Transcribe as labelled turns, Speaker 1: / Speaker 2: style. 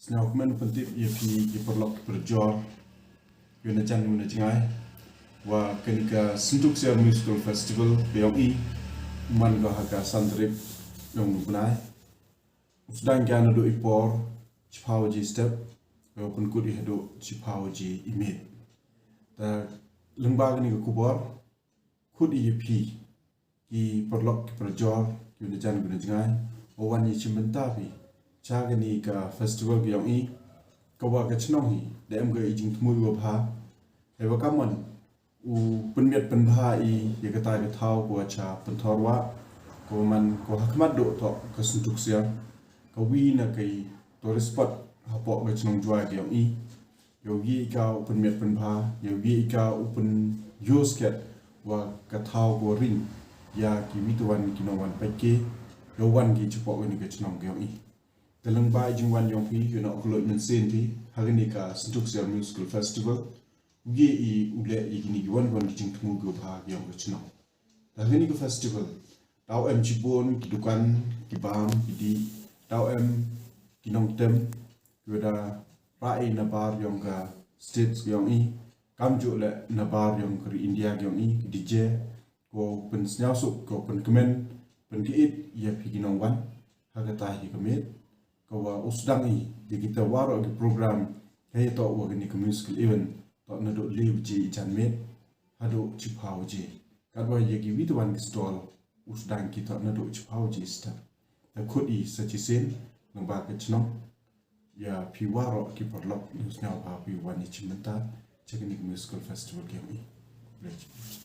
Speaker 1: Senau kemen pentip ia pi perlok berjor yuna jan yuna jingai wa kenika sentuk sia musical festival beong I man go haka santrip yong bunai usdang kan do ipor chipauji step yo pun kudi hado chipauji imit ta lembag ni ko kubor kudi pi ki perlok berjor yuna jan yuna jingai o wan yi chimbenta pi chagani ka festival beong I kawa ka chnong hi dem ga ijing thmui wa pha eba kaman u punmiat panbha I yakata ga thau ko cha panthorwa ko man ko hakmat do to ka suntuk sia ka wi na kai tourist spot hapo ga chnong jwa beong I yogi ka punmiat panbha yogi ka upun yosket wa ka thau ko ring ya ki wituan kinowan pake yo wan gi chipo ni ka chnong beong I Dalang bai jingwan yong pi yuna okulot men sen pi hari ka sentuk sia musical festival uge I ule I gini giwan wan jing temu go pa yong chino hari ka festival tau em chibon ki dukan ki bam ki di tau em kinong tem yoda rai na bar yong ka states yong I kam ju le na bar yong ka India yong I ki DJ ko pen snyasuk ko pen kemen pen ki it ya pi kinong wan hagata hi kemet kawa usdang I di kita waro di program kaya to wa gani ka musical event to na do live ji janmet hado chipau ji kadwa yegi widwan ki stall usdang kita na do chipau ji sta da khudi sachisen nang ba ka chno ya pi waro ki porlok news now ba pi wani chimenta chegani musical festival kemi